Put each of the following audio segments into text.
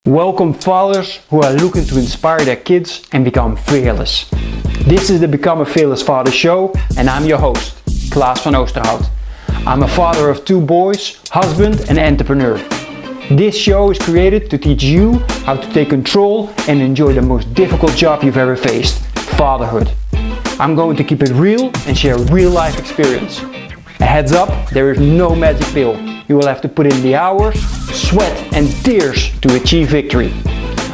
Welcome fathers who are looking to inspire their kids and become fearless. This is the Become a Fearless Father show and I'm your host, Klaas van Oosterhout. I'm a father of 2 boys, husband and entrepreneur. This show is created to teach you how to take control and enjoy the most difficult job you've ever faced, fatherhood. I'm going to keep it real and share real life experience. A heads up, there is no magic pill. You will have to put in the hours, sweat and tears to achieve victory.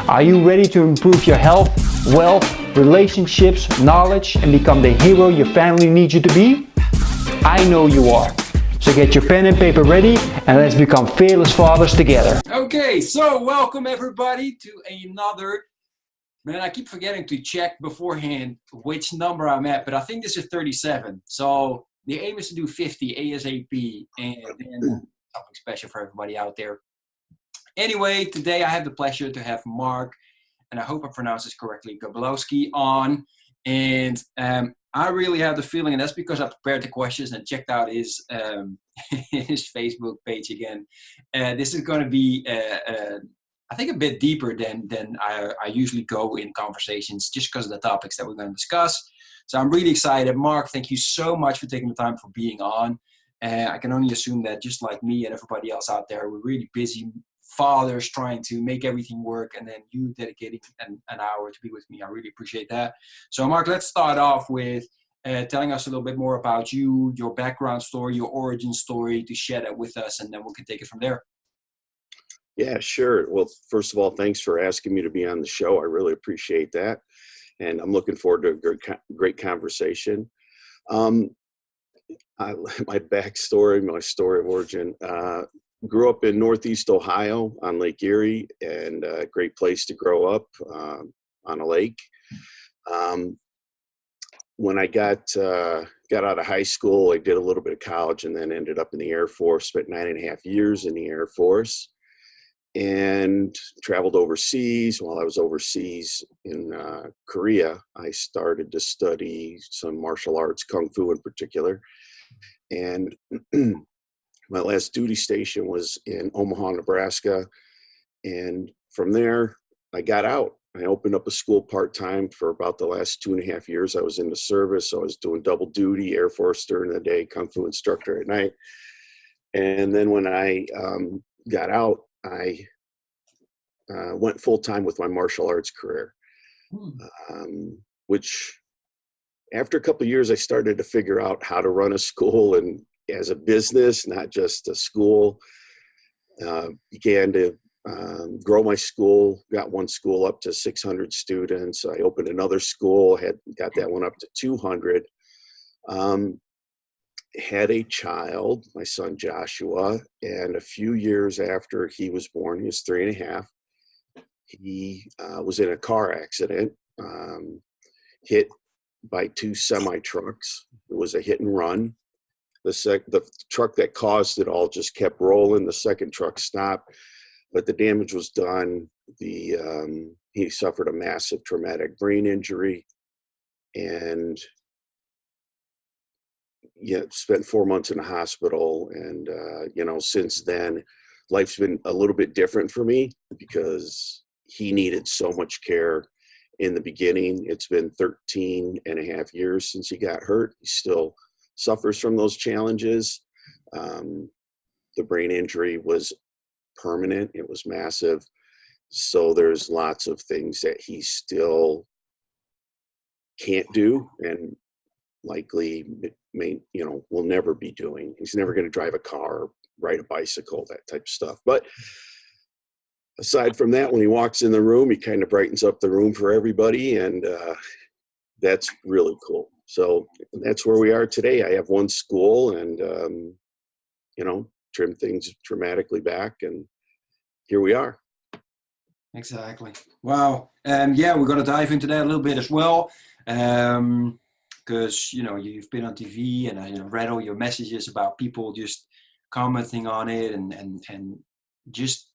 Are you ready to improve your health, wealth, relationships, knowledge and become the hero your family needs you to be? I know you are. So get your pen and paper ready and let's become fearless fathers together. Okay, so welcome everybody to another, man, I keep forgetting to check beforehand which number I'm at, but I think this is 37. So the aim is to do 50 ASAP and then something special for everybody out there. Anyway, today I have the pleasure to have Mark, and I hope I pronounced this correctly, Goblowsky on. And I really have the feeling, and that's because I prepared the questions and checked out his his Facebook page again. This is going to be, I think, a bit deeper than I usually go in conversations, just because of the topics that we're going to discuss. So I'm really excited. Mark, thank you so much for taking the time for being on. I can only assume that just like me and everybody else out there, we're really busy fathers trying to make everything work, and then you dedicating an hour to be with me. I really appreciate that. So Mark, let's start off with telling us a little bit more about you, your background story, your origin story, to share that with us, and then we can take it from there. Yeah, sure. Well, first of all, thanks for asking me to be on the show. I really appreciate that. And I'm looking forward to a great conversation. My backstory, my story of origin, grew up in Northeast Ohio on Lake Erie, and a great place to grow up on a lake. When I got out of high school, I did a little bit of college and then ended up in the Air Force, spent 9.5 years in the Air Force and traveled overseas. While I was overseas in Korea, I started to study some martial arts, Kung Fu in particular. And my last duty station was in Omaha, Nebraska. And from there, I got out. I opened up a school part-time for about the last 2.5 years. I was in the service. So I was doing double duty, Air Force during the day, Kung Fu instructor at night. And then when I got out, I went full-time with my martial arts career, which after a couple of years, I started to figure out how to run a school and as a business, not just a school. Began to grow my school, got one school up to 600 students. I opened another school, got that one up to 200. Had a child, my son Joshua, and a few years after he was born, he was 3.5, he was in a car accident, hit by 2 semi-trucks. It was a hit and run. The truck that caused it all just kept rolling. The second truck stopped, but the damage was done. He suffered a massive traumatic brain injury, and spent 4 months in the hospital. And since then, life's been a little bit different for me because he needed so much care in the beginning. It's been 13.5 years since he got hurt. He still suffers from those challenges. The brain injury was permanent. It was massive. So there's lots of things that he still can't do and likely will never be doing. He's never going to drive a car, ride a bicycle, that type of stuff. But aside from that, when he walks in the room, he kind of brightens up the room for everybody. And that's really cool. So that's where we are today. I have one school and, trim things dramatically back, and here we are. Exactly. Wow. We're going to dive into that a little bit as well. Because, you've been on TV and I read all your messages about people just commenting on it and just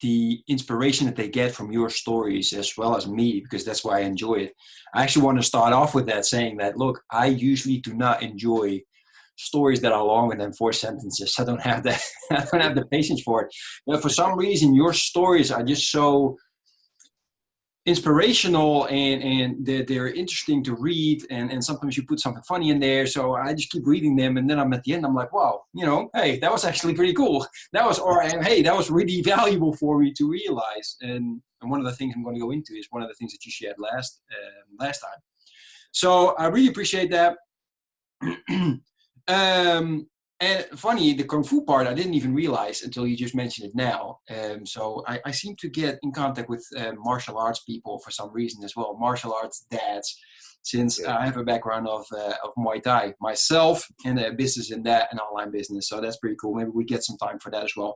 the inspiration that they get from your stories as well as me, because that's why I enjoy it. I actually want to start off with that saying that, look, I usually do not enjoy stories that are longer than 4 sentences. I don't have the I don't have the patience for it. But for some reason, your stories are just so inspirational, and they're interesting to read, and sometimes you put something funny in there, so I just keep reading them, and then I'm at the end, I'm like, wow, hey, that was actually pretty cool. Hey, that was really valuable for me to realize. And one of the things I'm going to go into is one of the things that you shared last time. So I really appreciate that. And funny, the Kung Fu part, I didn't even realize until you just mentioned it now. So I seem to get in contact with martial arts people for some reason as well, martial arts dads, since I have a background of Muay Thai myself, and a business in that, an online business. So that's pretty cool. Maybe we get some time for that as well.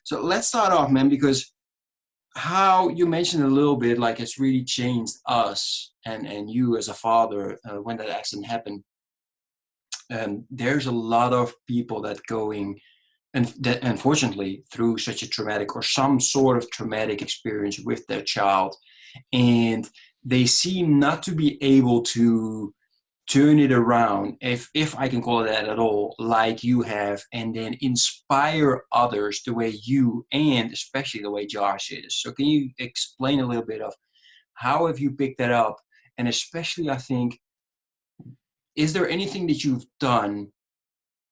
So let's start off, man, because how you mentioned a little bit, like it's really changed us and you as a father when that accident happened. There's a lot of people that going, and that unfortunately through such a traumatic or some sort of traumatic experience with their child, and they seem not to be able to turn it around, if I can call it that at all, like you have, and then inspire others the way you, and especially the way Josh is. So can you explain a little bit of how have you picked that up? And especially, I think, is there anything that you've done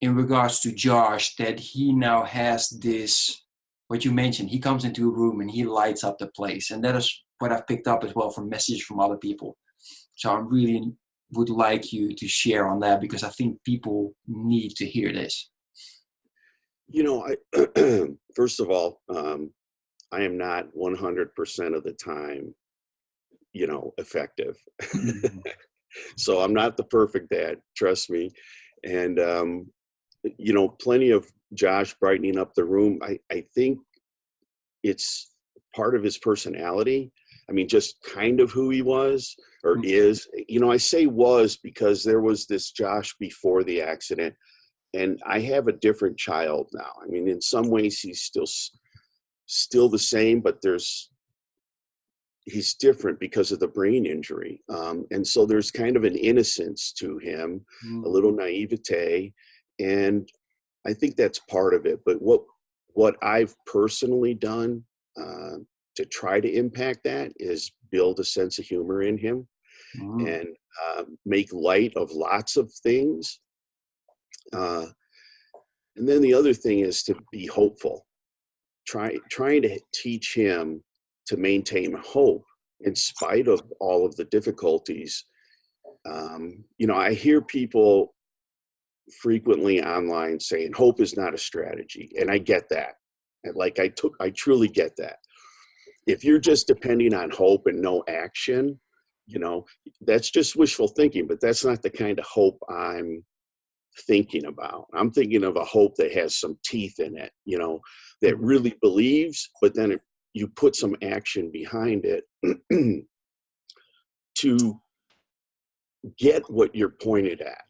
in regards to Josh that he now has this, what you mentioned, he comes into a room and he lights up the place. And that is what I've picked up as well from messages from other people. So I really would like you to share on that, because I think people need to hear this. First of all, I am not 100% of the time, effective. Mm-hmm. So I'm not the perfect dad, trust me. And, plenty of Josh brightening up the room. I think it's part of his personality. I mean, just kind of who he was or is. I say was because there was this Josh before the accident, and I have a different child now. I mean, in some ways he's still the same, but he's different because of the brain injury. And so there's kind of an innocence to him, a little naivete. And I think that's part of it. But what I've personally done to try to impact that is build a sense of humor in him and make light of lots of things. And then the other thing is to be hopeful, trying to teach him to maintain hope in spite of all of the difficulties. I hear people frequently online saying hope is not a strategy, and I get that. And I truly get that. If you're just depending on hope and no action, that's just wishful thinking, but that's not the kind of hope I'm thinking about. I'm thinking of a hope that has some teeth in it, that really believes, but then you put some action behind it to get what you're pointed at.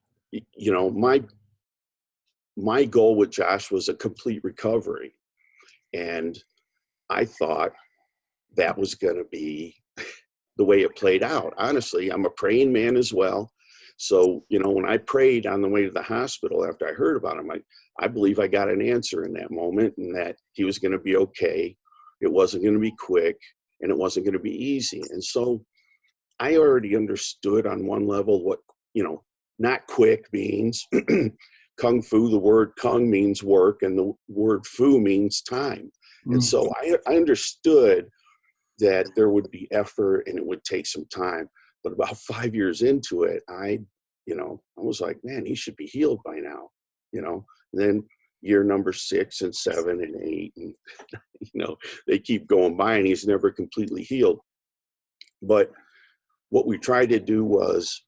My goal with Josh was a complete recovery. And I thought that was going to be the way it played out. Honestly, I'm a praying man as well. So, when I prayed on the way to the hospital after I heard about him, I believe I got an answer in that moment, and that he was going to be okay. It wasn't going to be quick, and it wasn't going to be easy. And so I already understood on one level what, not quick means. Kung Fu, the word Kung means work, and the word Fu means time. And so I understood that there would be effort and it would take some time. But about 5 years into it, I was like, man, he should be healed by now, And then year number 6 and 7 and 8, and they keep going by, and he's never completely healed. But what we tried to do was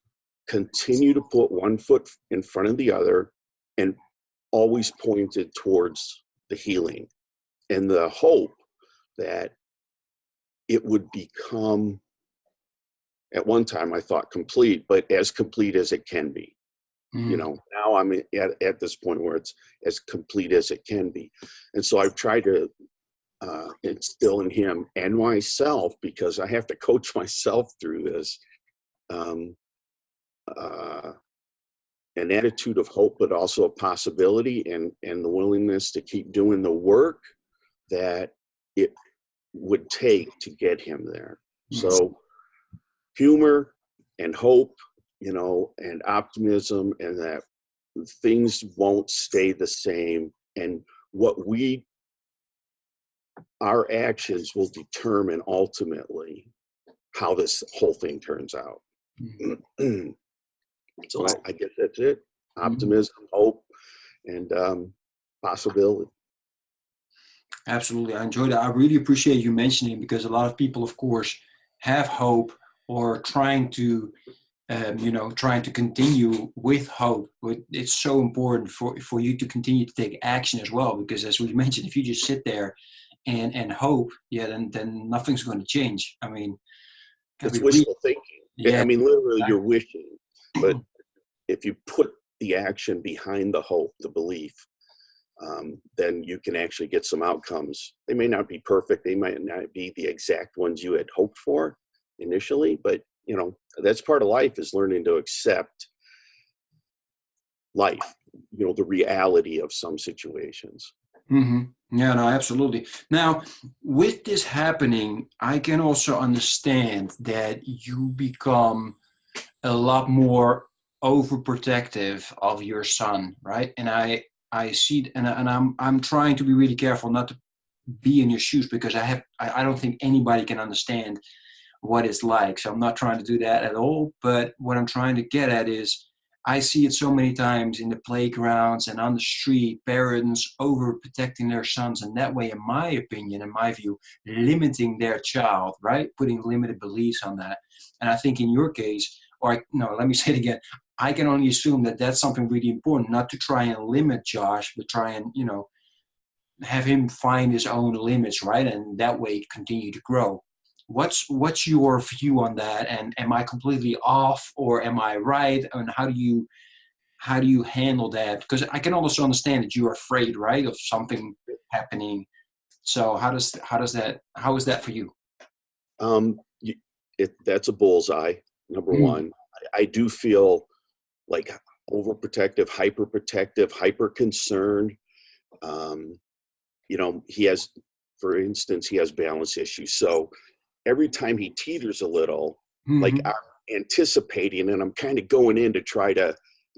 continue to put one foot in front of the other, and always pointed towards the healing and the hope that it would become, at one time I thought complete, but as complete as it can be. Now I'm at this point where it's as complete as it can be. And so I've tried to instill in him and myself, because I have to coach myself through this, an attitude of hope, but also a possibility, and the willingness to keep doing the work that it would take to get him there. So humor and hope, and optimism, and that things won't stay the same, and our actions will determine ultimately how this whole thing turns out. So I guess that's it. Optimism, hope, and possibility. Absolutely. I enjoyed that. I really appreciate you mentioning, because a lot of people, of course, have hope or trying to continue with hope. But it's so important for you to continue to take action as well, because as we mentioned, if you just sit there and hope, then nothing's going to change. I mean, it's wishful thinking. Yeah. I mean, literally, you're wishing, but if you put the action behind the hope, the belief, then you can actually get some outcomes. They may not be perfect. They might not be the exact ones you had hoped for initially, but that's part of life, is learning to accept life, the reality of some situations. Yeah, no, absolutely. Now, with this happening, I can also understand that you become a lot more overprotective of your son, right? And I see, and I'm trying to be really careful not to be in your shoes, because I don't think anybody can understand what it's like. So I'm not trying to do that at all. But what I'm trying to get at is, I see it so many times in the playgrounds and on the street, parents overprotecting their sons, and that way, in my opinion, in my view, limiting their child, right? Putting limited beliefs on that. And I think in your case, let me say it again, I can only assume that that's something really important, not to try and limit Josh, but try and, have him find his own limits, right? And that way continue to grow. What's your view on that? And am I completely off, or am I right? And how do you handle that? Because I can also understand that you're afraid, right, of something happening. So how is that for you? That's a bullseye. Number one, I do feel like overprotective, hyperprotective, hyper concerned. He has, for instance, balance issues. So every time he teeters a little, like I'm anticipating, and I'm kind of going in to try to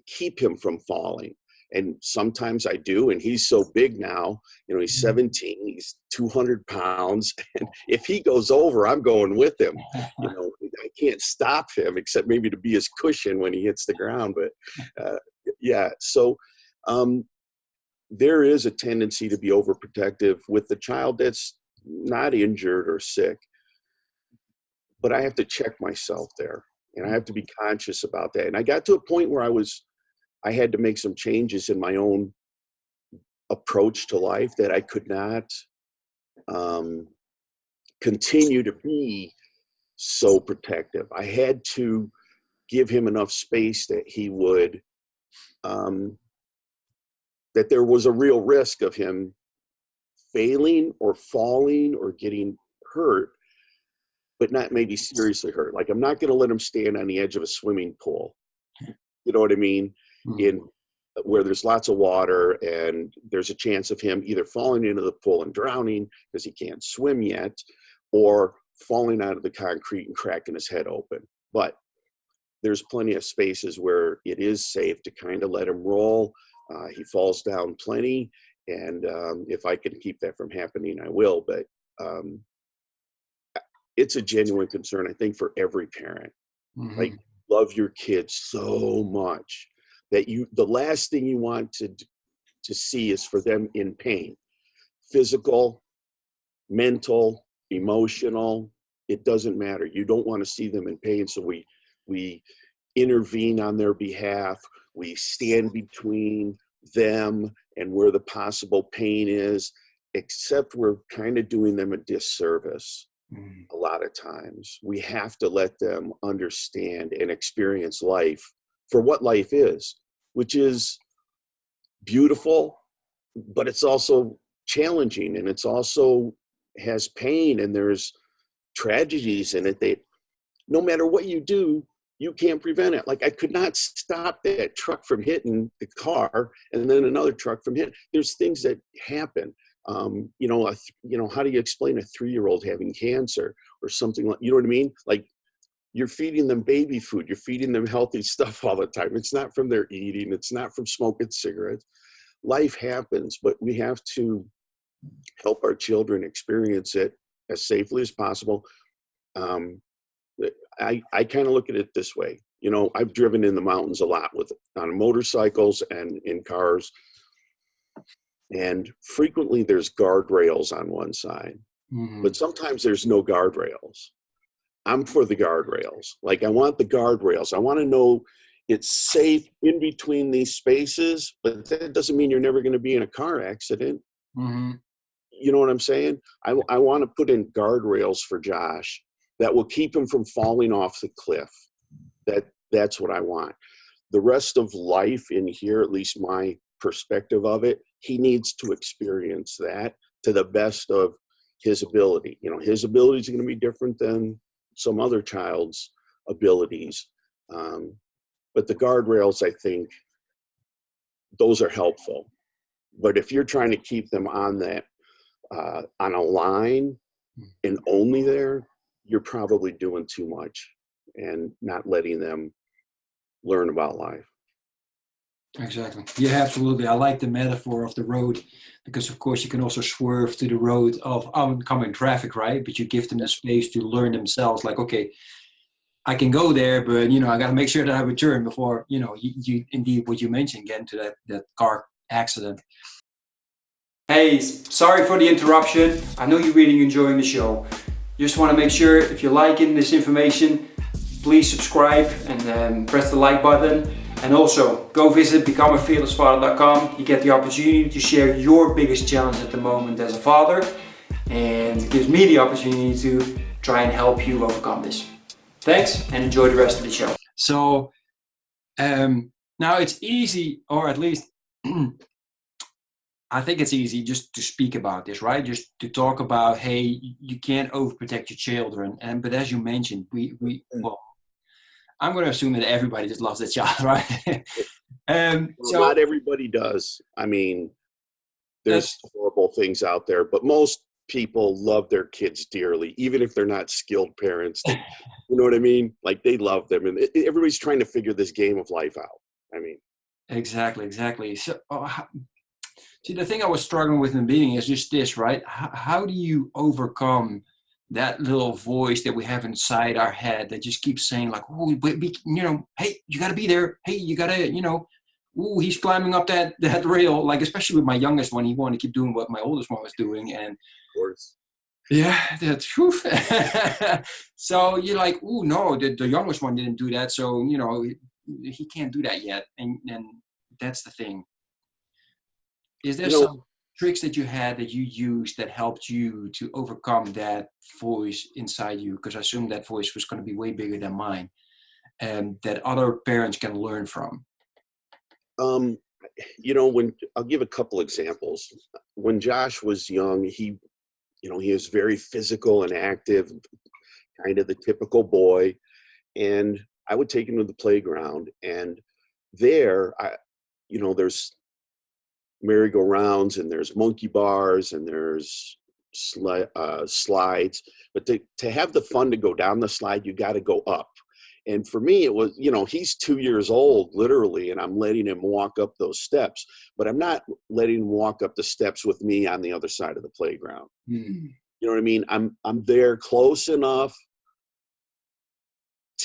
keep him from falling. And sometimes I do, and he's so big now, he's 17, he's 200 pounds. And if he goes over, I'm going with him. I can't stop him except maybe to be his cushion when he hits the ground. But so there is a tendency to be overprotective with the child that's not injured or sick. But I have to check myself there, and I have to be conscious about that. And I got to a point where I had to make some changes in my own approach to life, that I could not continue to be so protective. I had to give him enough space that he would, that there was a real risk of him failing or falling or getting hurt, but not maybe seriously hurt. Like, I'm not going to let him stand on the edge of a swimming pool. You know what I mean? In where there's lots of water, and there's a chance of him either falling into the pool and drowning because he can't swim yet, or falling out of the concrete and cracking his head open. But there's plenty of spaces where it is safe to kind of let him roll. He falls down plenty. And if I can keep that from happening, I will. But it's a genuine concern, I think, for every parent. Like, love your kids so much that the last thing you want to see is for them in pain, physical, mental, emotional. It doesn't matter. You don't want to see them in pain. So we intervene on their behalf. We stand between them and where the possible pain is, except we're kind of doing them a disservice. A lot of times we have to let them understand and experience life for what life is, which is beautiful, but it's also challenging, and it's also has pain, and there's tragedies in it. No matter what you do, you can't prevent it. Like I could not stop that truck from hitting the car and then another truck from hitting. There's things that happen. How do you explain a 3-year-old having cancer or something like, you know what I mean? Like you're feeding them baby food, you're feeding them healthy stuff all the time. It's not from their eating, it's not from smoking cigarettes. Life happens, but we have to help our children experience it as safely as possible. I kind of look at it this way. I've driven in the mountains a lot on motorcycles and in cars. And frequently there's guardrails on one side, but sometimes there's no guardrails. I'm for the guardrails. Like I want the guardrails. I want to know it's safe in between these spaces, but that doesn't mean you're never going to be in a car accident. You know what I'm saying? I want to put in guardrails for Josh that will keep him from falling off the cliff. That's what I want. The rest of life in here, at least my perspective of it, he needs to experience that to the best of his ability. His abilities are going to be different than some other child's abilities. But the guardrails, I think, those are helpful. But if you're trying to keep them on that, on a line and only there, you're probably doing too much and not letting them learn about life. Exactly. Yeah, absolutely. I like the metaphor of the road because, of course, you can also swerve to the road of oncoming traffic, right? But you give them the space to learn themselves. Like, okay, I can go there, but, I got to make sure that I return before, you indeed, what you mentioned, get into that car accident. Hey, sorry for the interruption. I know you're really enjoying the show. Just want to make sure if you're liking this information, please subscribe and press the like button. And also, go visit becomeafearlessfather.com. You get the opportunity to share your biggest challenge at the moment as a father. And it gives me the opportunity to try and help you overcome this. Thanks, and enjoy the rest of the show. So, now it's easy, or at least I think it's easy just to speak about this, right? Just to talk about, hey, you can't overprotect your children. But as you mentioned, I'm going to assume that everybody just loves their child, right? So not everybody does. I mean, there's horrible things out there, but most people love their kids dearly, even if they're not skilled parents. You know what I mean? Like they love them, and everybody's trying to figure this game of life out. I mean, exactly. So, see, the thing I was struggling with in the beginning is just this, right? How do you overcome that little voice that we have inside our head that just keeps saying like, oh, hey, you got to be there. Hey, you got to, ooh, he's climbing up that rail. Like, especially with my youngest one, he wanted to keep doing what my oldest one was doing. And of course. Yeah, that's true. So you're like, oh, no, the youngest one didn't do that. So, he can't do that yet. And that's the thing. Is there some tricks that you had that you used that helped you to overcome that voice inside you? Because I assume that voice was going to be way bigger than mine, and that other parents can learn from. When I'll give a couple examples. When Josh was young, he was very physical and active, kind of the typical boy. And I would take him to the playground, and there, there's merry-go-rounds and there's monkey bars and there's slides. But to have the fun to go down the slide, you got to go up. And for me, it was, he's 2 years old, literally, and I'm letting him walk up those steps. But I'm not letting him walk up the steps with me on the other side of the playground. You know what I mean? I'm there close enough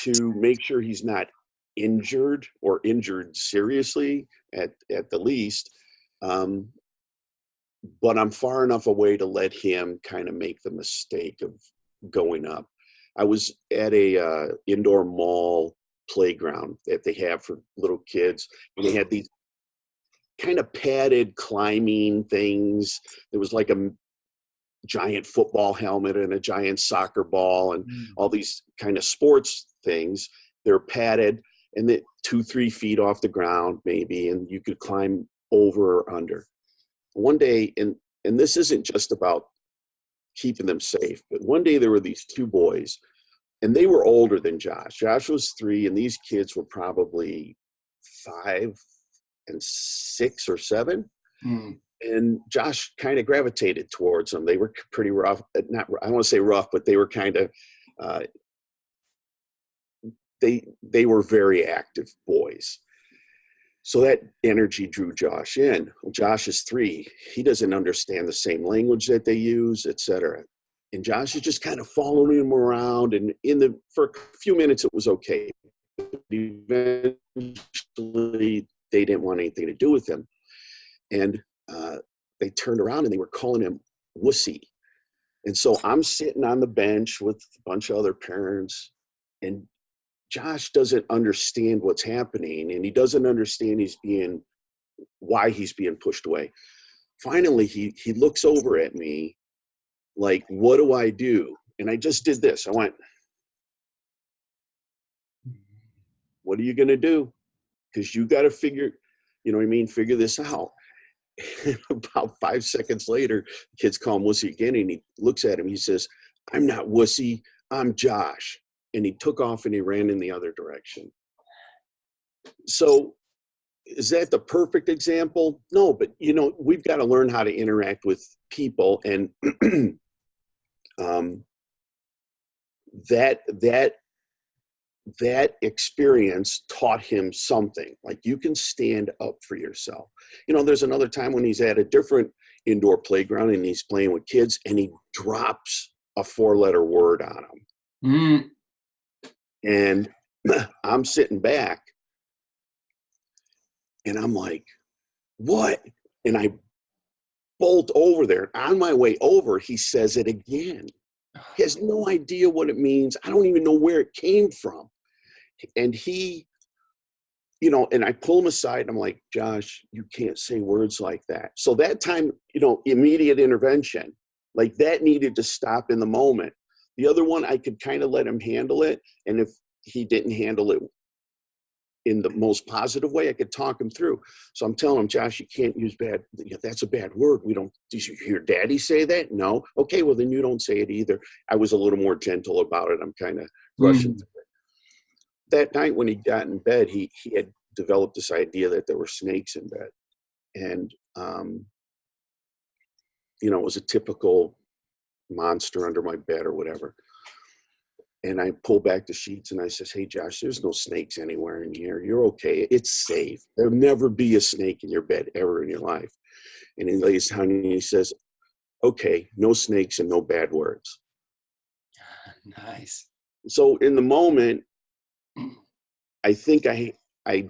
to make sure he's not injured or injured seriously at the least. But I'm far enough away to let him kind of make the mistake of going up. I was at a indoor mall playground that they have for little kids, and they had these kind of padded climbing things. There was like a giant football helmet and a giant soccer ball and all these kind of sports things. They're padded and they're 2-3 feet off the ground maybe, and you could climb over or under. One day, and this isn't just about keeping them safe, but one day there were these two boys and they were older than Josh. Josh was 3, and these kids were probably 5 and 6 or 7. And Josh kind of gravitated towards them. They were pretty rough. Not, I don't want to say rough, but they were kind of, they were very active boys. So that energy drew Josh in. Well, Josh is 3. He doesn't understand the same language that they use, etc. And Josh is just kind of following him around. And for a few minutes, it was okay. Eventually, they didn't want anything to do with him. And they turned around and they were calling him wussy. And so I'm sitting on the bench with a bunch of other parents, and Josh doesn't understand what's happening, and he doesn't understand why he's being pushed away. Finally, he looks over at me like, what do I do? And I just did this. I went, what are you going to do? Because you got to figure this out. And about 5 seconds later, the kids call him wussy again, and he looks at him. He says, I'm not wussy, I'm Josh. And he took off and he ran in the other direction. So is that the perfect example? No, but we've got to learn how to interact with people, and that experience taught him something. Like, you can stand up for yourself. There's another time when he's at a different indoor playground and he's playing with kids, and he drops a 4-letter word on them. And I'm sitting back and I'm like, what? And I bolt over there. On my way over, he says it again. He has no idea what it means. I don't even know where it came from. And he, and I pull him aside and I'm like, Josh, you can't say words like that. So that time, immediate intervention, like that needed to stop in the moment. The other one, I could kind of let him handle it. And if he didn't handle it in the most positive way, I could talk him through. So I'm telling him, Josh, you can't use that's a bad word. Did you hear Daddy say that? No. Okay, well, then you don't say it either. I was a little more gentle about it. I'm kind of rushing through it. That night when he got in bed, he had developed this idea that there were snakes in bed. And, it was a typical monster under my bed or whatever. And I pull back the sheets and I says, hey, Josh, there's no snakes anywhere in here. You're okay. It's safe. There'll never be a snake in your bed ever in your life. And he lays down and he says, okay, no snakes and no bad words. Nice. So in the moment, I think I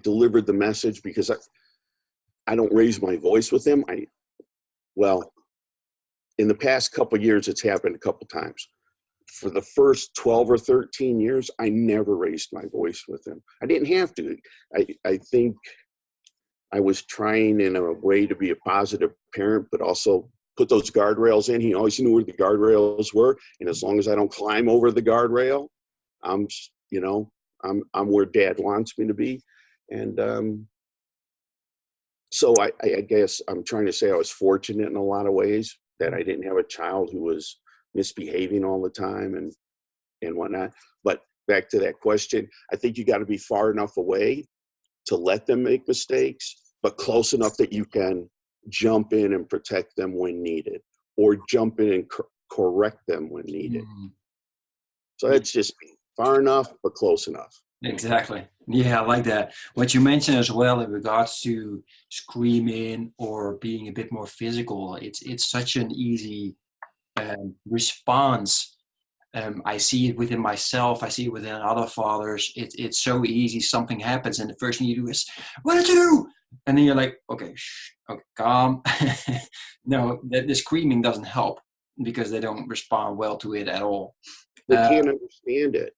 delivered the message, because I don't raise my voice with him. In the past couple of years, it's happened a couple times. For the first 12 or 13 years, I never raised my voice with him. I didn't have to. I think I was trying in a way to be a positive parent, but also put those guardrails in. He always knew where the guardrails were. And as long as I don't climb over the guardrail, I'm where Dad wants me to be. And so I guess I'm trying to say I was fortunate in a lot of ways that I didn't have a child who was misbehaving all the time and whatnot. But back to that question, I think you got to be far enough away to let them make mistakes, but close enough that you can jump in and protect them when needed, or jump in and correct them when needed. So that's just far enough, but close enough. Exactly. Yeah, I like that. What you mentioned as well in regards to screaming or being a bit more physical, it's such an easy response. I see it within myself. I see it within other fathers. It's so easy. Something happens, and the first thing you do is, "What did you do?" And then you're like, "Okay, shh, okay, calm." No, the screaming doesn't help, because they don't respond well to it at all. They can't understand it.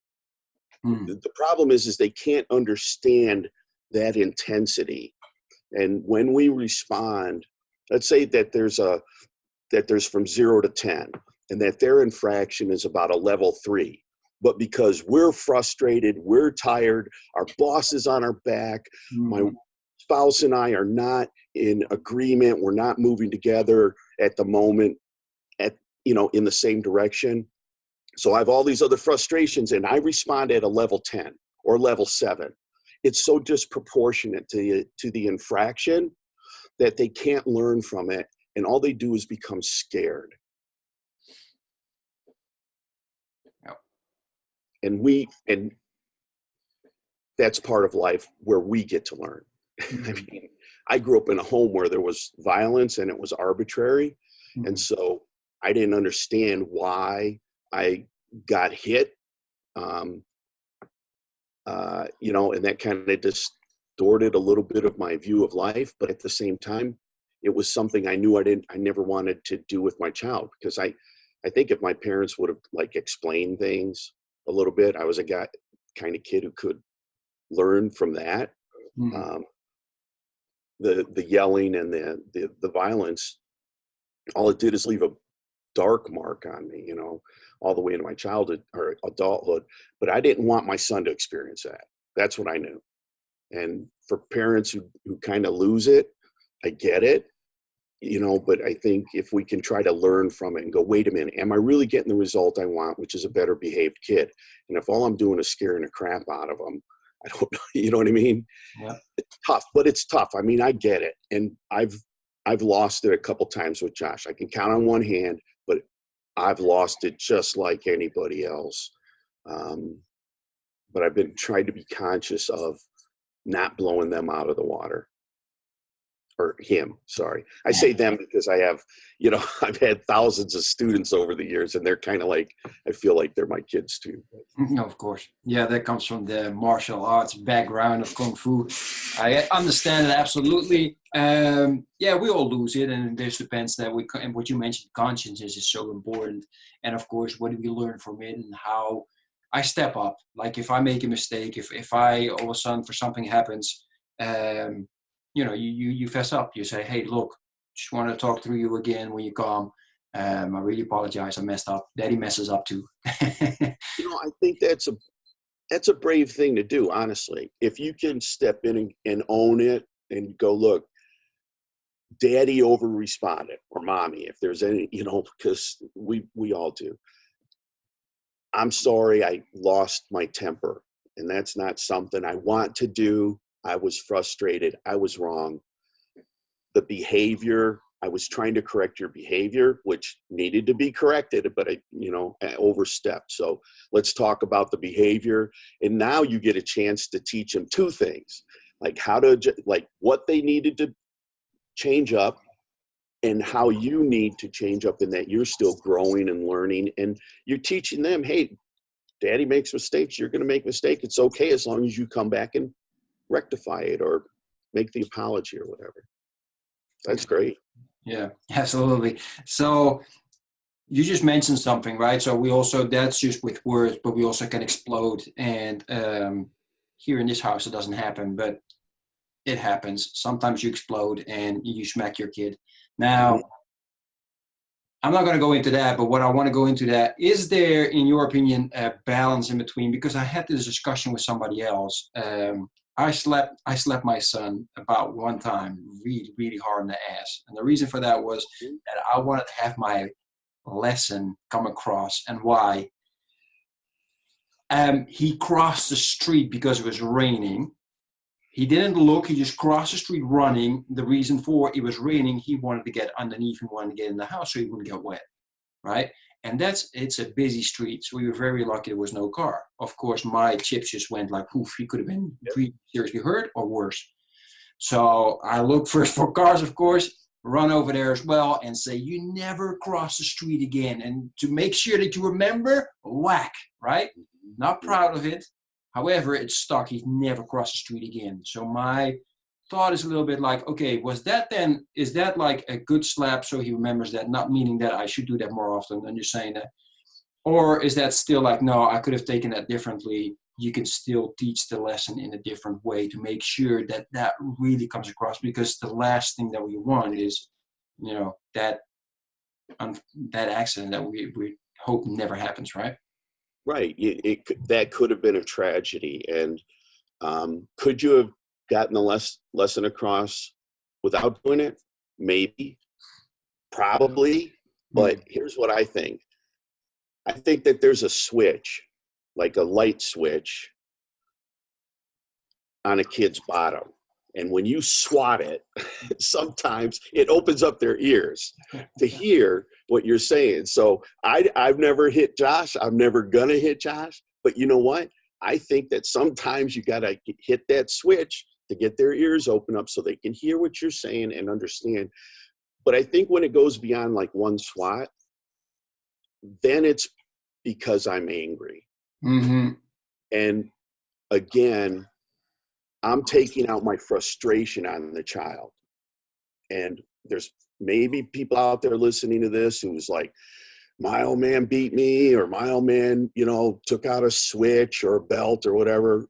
The problem is they can't understand that intensity. And when we respond, let's say that there's from 0 to 10, and that their infraction is about a level 3. But because we're frustrated, we're tired, our boss is on our back, my spouse and I are not in agreement, we're not moving together at the moment in the same direction. So I have all these other frustrations, and I respond at a level 10 or level 7. It's so disproportionate to the infraction that they can't learn from it, and all they do is become scared. Yep. And that's part of life where we get to learn. Mm-hmm. I mean, I grew up in a home where there was violence and it was arbitrary. Mm-hmm. And so I didn't understand why I got hit. And that kind of distorted a little bit of my view of life. But at the same time, it was something I knew I never wanted to do with my child, because I think if my parents would have explained things a little bit, I was a kind of kid who could learn from that. Mm-hmm. The yelling and the violence, all it did is leave a dark mark on me, all the way into my childhood or adulthood. But I didn't want my son to experience that. That's what I knew. And for parents who kind of lose it, I get it, but I think if we can try to learn from it and go, wait a minute, am I really getting the result I want, which is a better behaved kid? And if all I'm doing is scaring the crap out of them, I don't know, you know what I mean? Yeah. It's tough, but it's tough. I mean, I get it. And I've lost it a couple times with Josh. I can count on one hand, but I've lost it just like anybody else. But I've been trying to be conscious of not blowing them out of the water. Or him, sorry. I say them because I have, I've had thousands of students over the years, and they're kind of like, I feel like they're my kids too. Of course. Yeah, that comes from the martial arts background of Kung Fu. I understand it absolutely. We all lose it, and this depends and what you mentioned, consciousness is so important. And of course, what do we learn from it and how I step up? Like if I make a mistake, if I all of a sudden for something happens, you fess up. You say, hey, look, just want to talk through you again when you come. I really apologize. I messed up. Daddy messes up too. I think that's a brave thing to do, honestly. If you can step in and own it and go, look, Daddy over responded, or Mommy, if there's any, because we all do. I'm sorry I lost my temper, and that's not something I want to do. I was frustrated. I was wrong. The behavior, I was trying to correct your behavior, which needed to be corrected, but I overstepped. So let's talk about the behavior. And now you get a chance to teach them two things, like what they needed to change up and how you need to change up, in that you're still growing and learning. And you're teaching them, hey, Daddy makes mistakes. You're going to make mistakes. It's okay as long as you come back and rectify it or make the apology or whatever. That's great. Yeah, absolutely. So you just mentioned something, right? So we also, that's just with words, but we also can explode. And here in this house, it doesn't happen, but it happens. Sometimes you explode and you smack your kid. Now, I'm not going to go into that, but what I want to go into that, is there, in your opinion, a balance in between? Because I had this discussion with somebody else. I slapped my son about one time really, really hard in the ass. And the reason for that was that I wanted to have my lesson come across. And why? He crossed the street because it was raining. He didn't look, he just crossed the street running. The reason for it was raining, he wanted to get underneath and wanted to get in the house so he wouldn't get wet, right? And it's a busy street, so we were very lucky there was no car. Of course, my chips just went like, poof, he could have been pretty seriously hurt or worse. So I look first for cars, of course, run over there as well and say, you never cross the street again. And to make sure that you remember, whack, right? Not proud of it. However, it's stuck. He's never crossed the street again. So my thought is a little bit like, okay, is that like a good slap so he remembers that, not meaning that I should do that more often than you're saying that? Or is that still like, no, I could have taken that differently. You can still teach the lesson in a different way to make sure that that really comes across, because the last thing that we want is, that accident that we hope never happens, right? Right. That could have been a tragedy. And could you have gotten the lesson across without doing it? Maybe. Probably. But here's what I think. I think that there's a switch, like a light switch on a kid's bottom. And when you swat it, sometimes it opens up their ears to hear what you're saying. So I've never hit Josh. I'm never going to hit Josh. But you know what? I think that sometimes you got to hit that switch to get their ears open up so they can hear what you're saying and understand. But I think when it goes beyond like one swat, then it's because I'm angry. Mm-hmm. And again, I'm taking out my frustration on the child. And there's maybe people out there listening to this who's like, my old man beat me, or my old man, took out a switch or a belt or whatever.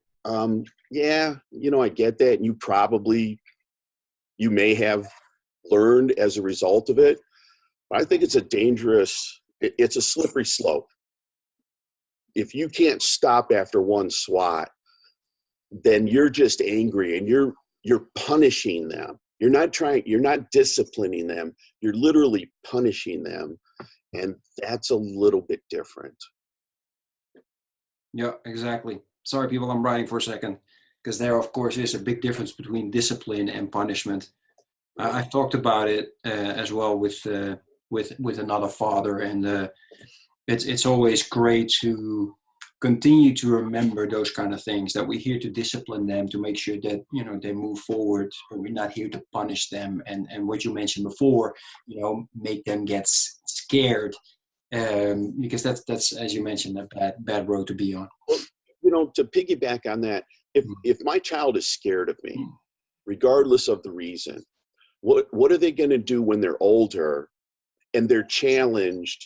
Yeah, I get that. And you may have learned as a result of it. But I think it's it's a slippery slope. If you can't stop after one swat, then you're just angry and you're punishing them. You're not disciplining them. You're literally punishing them. And that's a little bit different. Yeah, exactly. Sorry, people, I'm writing for a second, because there, of course, is a big difference between discipline and punishment. I've talked about it as well with another father, and it's always great to continue to remember those kind of things, that we're here to discipline them, to make sure that they move forward, but we're not here to punish them. And what you mentioned before, make them get scared, because that's, as you mentioned, a bad road to be on. Well, to piggyback on that, if my child is scared of me, regardless of the reason, what are they going to do when they're older and they're challenged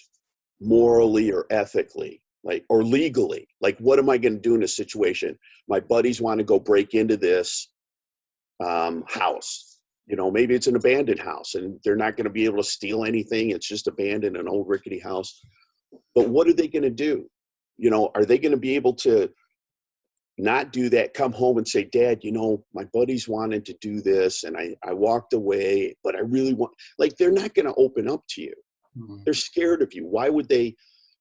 morally or ethically, or legally? Like, what am I going to do in a situation? My buddies want to go break into this house. Maybe it's an abandoned house and they're not going to be able to steal anything. It's just abandoned, an old rickety house. But what are they going to do? Are they going to be able to not do that, come home and say, Dad, my buddies wanted to do this and I walked away, but I really want, they're not going to open up to you. Mm-hmm. They're scared of you. Why would they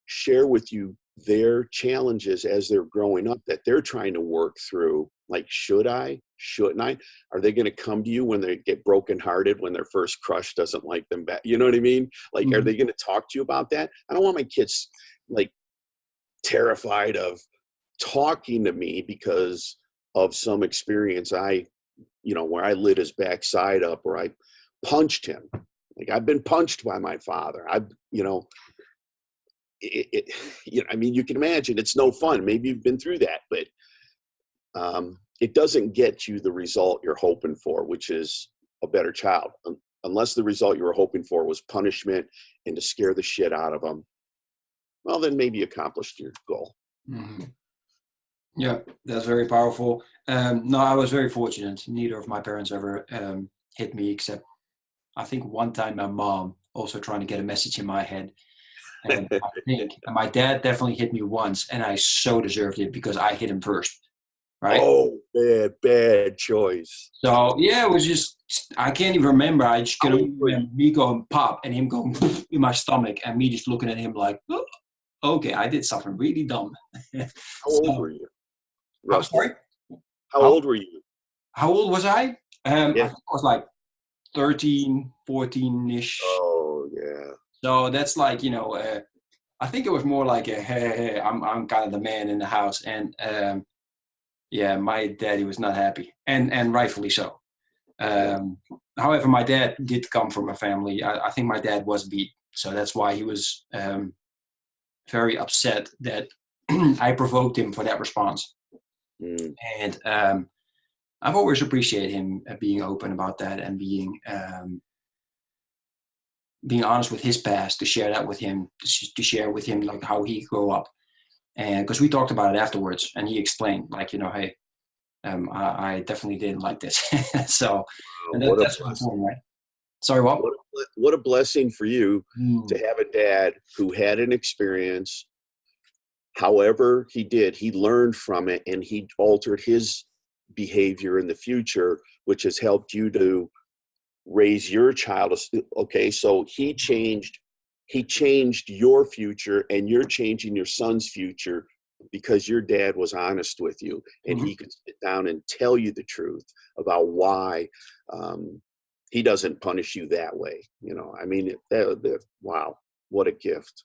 share with you their challenges as they're growing up that they're trying to work through? Like, should I? Shouldn't I? Are they going to come to you when they get brokenhearted, when their first crush doesn't like them back? You know what I mean? Mm-hmm. Are they going to talk to you about that? I don't want my kids terrified of talking to me because of some experience where I lit his backside up, or I punched him. I've been punched by my father. You can imagine it's no fun. Maybe you've been through that, but it doesn't get you the result you're hoping for, which is a better child. Unless the result you were hoping for was punishment and to scare the shit out of them, well, then maybe you accomplished your goal. Mm-hmm. Yeah, that's very powerful. No, I was very fortunate. Neither of my parents ever hit me, except I think one time my mom also trying to get a message in my head. And I think my dad definitely hit me once, and I so deserved it because I hit him first. Right? Oh, bad choice. So yeah, it was just, I can't even remember. I just can remember me going pop and him going in my stomach and me just looking at him like, oh, okay, I did something really dumb. How old were you? I'm sorry? How old were you? How old was I? I was like 13, 14-ish. Oh, yeah. So that's I think it was more like hey, I'm kind of the man in the house. And my daddy was not happy, and rightfully so. However, my dad did come from a family. I think my dad was beat. So that's why he was very upset that I provoked him for that response. Mm. And I've always appreciated him being open about that and being honest with his past, to share that with him, to share with him how he grew up. And because we talked about it afterwards, and he explained hey, I definitely didn't like this. So that's what I'm saying, right? Sorry, what? What a blessing for you to have a dad who had an experience. However he did, he learned from it and he altered his behavior in the future, which has helped you to raise your child. Okay, so he changed he changed your future, and you're changing your son's future because your dad was honest with you, and he could sit down and tell you the truth about why he doesn't punish you that way. I mean, wow, what a gift.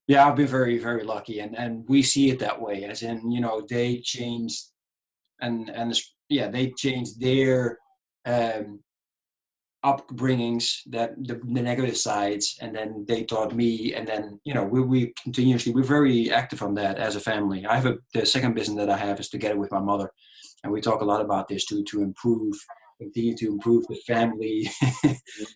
Yeah, I've been very, very lucky, and we see it that way, as in, they changed, they changed their upbringings, that the negative sides, and then they taught me, and then we continuously, we're very active on that as a family. The second business that I have is together with my mother, and we talk a lot about this to continue to improve the family,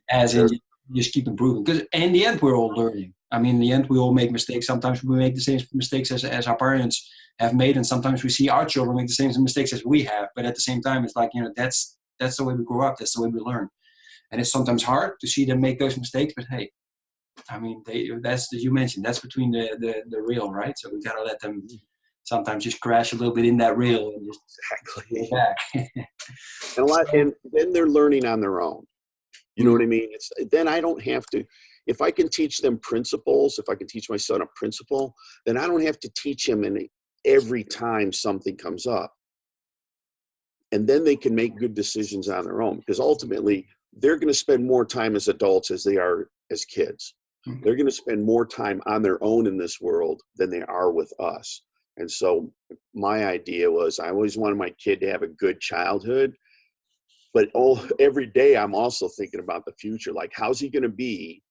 as in just keep improving, because in the end we're all learning. I mean, in the end we all make mistakes. Sometimes we make the same mistakes as our parents have made, and sometimes we see our children make the same mistakes as we have, but at the same time it's like, that's the way we grow up, that's the way we learn. And it's sometimes hard to see them make those mistakes, but hey, I mean, that's, as you mentioned, that's between the rail, right? So we gotta let them sometimes just crash a little bit in that rail and just Exactly. go back. And then they're learning on their own. You know what I mean? Then I don't have to. If I can teach them principles, if I can teach my son a principle, then I don't have to teach him every time something comes up. And then they can make good decisions on their own, because ultimately they're going to spend more time as adults as they are as kids. They're going to spend more time on their own in this world than they are with us. And so my idea was, I always wanted my kid to have a good childhood, but every day I'm also thinking about the future. Like, how's he going to be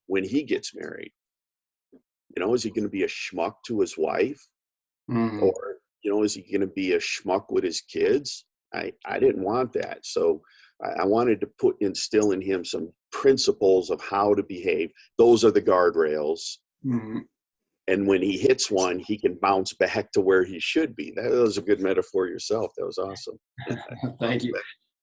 when he gets married? Is he going to be a schmuck to his wife? Or, is he going to be a schmuck with his kids? I didn't want that. So I wanted to instill in him some principles of how to behave. Those are the guardrails. And when he hits one, he can bounce back to where he should be. That was a good metaphor yourself. That was awesome. Thank you.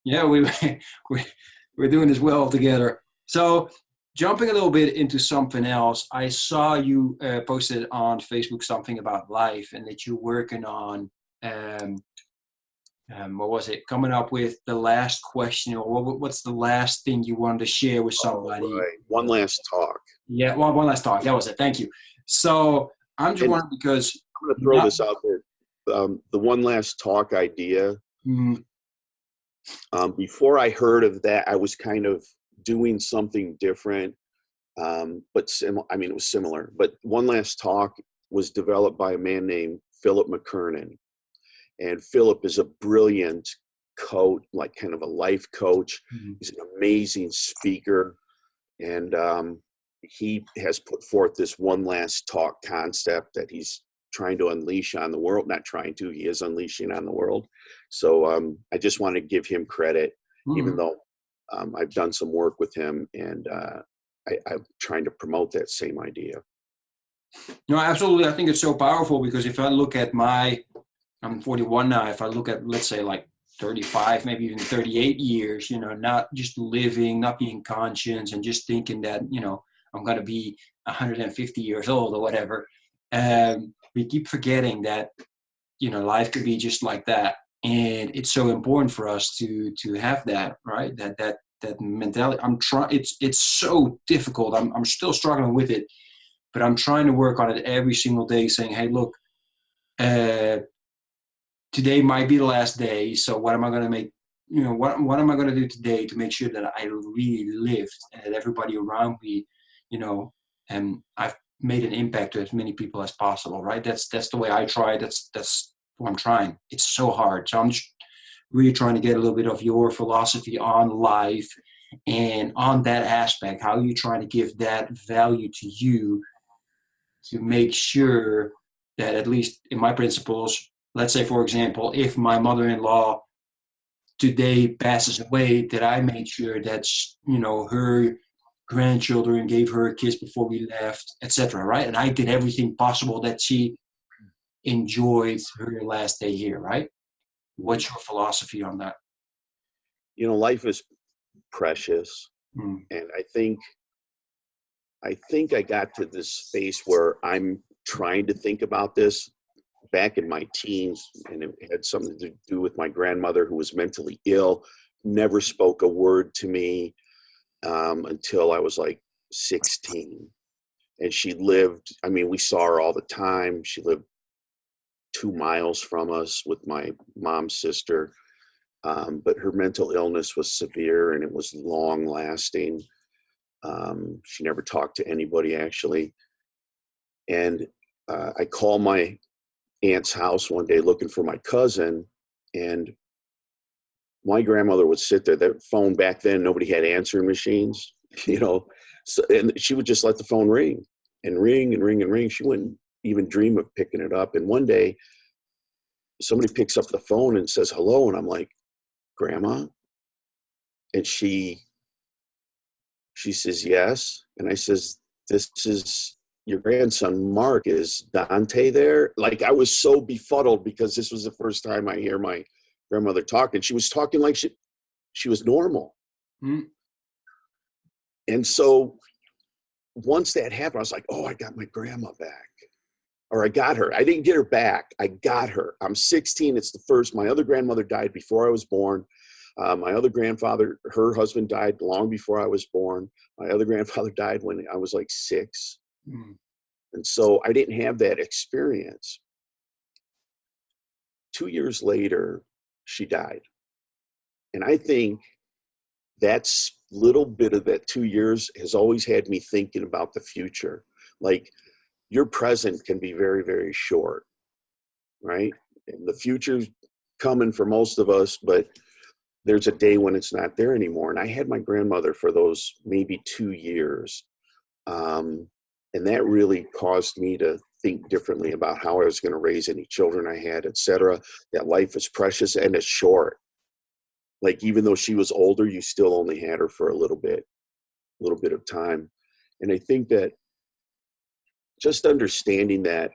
Yeah, we're doing this well together. So jumping a little bit into something else, I saw you posted on Facebook something about life, and that you're working on, what was it? Coming up with the last question, or what's the last thing you wanted to share with somebody? Oh, right. One last talk. Yeah, well, one last talk. That was it. Thank you. So I'm just wondering, because I'm going to throw this out there. The one last talk idea. Before I heard of that, I was kind of doing something different, but it was similar. But one last talk was developed by a man named Philip McKernan. And Philip is a brilliant coach, like kind of a life coach. He's an amazing speaker. And he has put forth this one last talk concept that he's trying to unleash on the world. Not trying to, he is unleashing on the world. So I just want to give him credit, even though I've done some work with him, and I'm trying to promote that same idea. No, absolutely. I think it's so powerful, because if I look at I'm 41 now. If I look at, let's say, like 35, maybe even 38 years, not just living, not being conscious, and just thinking that, I'm going to be 150 years old or whatever. We keep forgetting that, life could be just like that. And it's so important for us to have that, right? That mentality. It's so difficult. I'm still struggling with it, but I'm trying to work on it every single day, saying, hey, look, today might be the last day. So what am I going to make, what am I going to do today to make sure that I really lived, and that everybody around me, and I've made an impact to as many people as possible, right? That's the way I try. That's what I'm trying. It's so hard. So I'm just really trying to get a little bit of your philosophy on life, and on that aspect, how you try to give that value to you, to make sure that, at least in my principles, let's say, for example, if my mother-in-law today passes away, that I made sure that, her grandchildren gave her a kiss before we left, etc. Right? And I did everything possible that she enjoyed her last day here, right? What's your philosophy on that? Life is precious. And I think I got to this space where I'm trying to think about this back in my teens, and it had something to do with my grandmother, who was mentally ill, never spoke a word to me until I was like 16. And she lived, I mean, we saw her all the time. She lived 2 miles from us with my mom's sister. But her mental illness was severe and it was long lasting. She never talked to anybody, actually. And I called my aunt's house one day looking for my cousin, and my grandmother would sit there. That phone back then, nobody had answering machines, you know, so, and she would just let the phone ring and ring and ring and ring. She wouldn't even dream of picking it up. And one day somebody picks up the phone and says hello, and I'm like, Grandma? And she says yes. And I says, this is your grandson Mark. Is Dante there? Like, I was so befuddled because this was the first time I hear my grandmother talk, and she was talking like she was normal. Mm. And so once that happened, I was like, oh, I got my grandma back. Or I got her. I didn't get her back. I got her. I'm 16. It's the first. My other grandmother died before I was born. My other grandfather, her husband, died long before I was born. My other grandfather died when I was like 6. Mm. And so I didn't have that experience. 2 years later, she died. And I think that's little bit of that 2 years has always had me thinking about the future. Like, your present can be very, very short, right? And the future's coming for most of us, but there's a day when it's not there anymore. And I had my grandmother for those maybe 2 years. And that really caused me to think differently about how I was going to raise any children I had, et cetera. That life is precious and it's short. Like, even though she was older, you still only had her for a little bit of time. And I think that just understanding that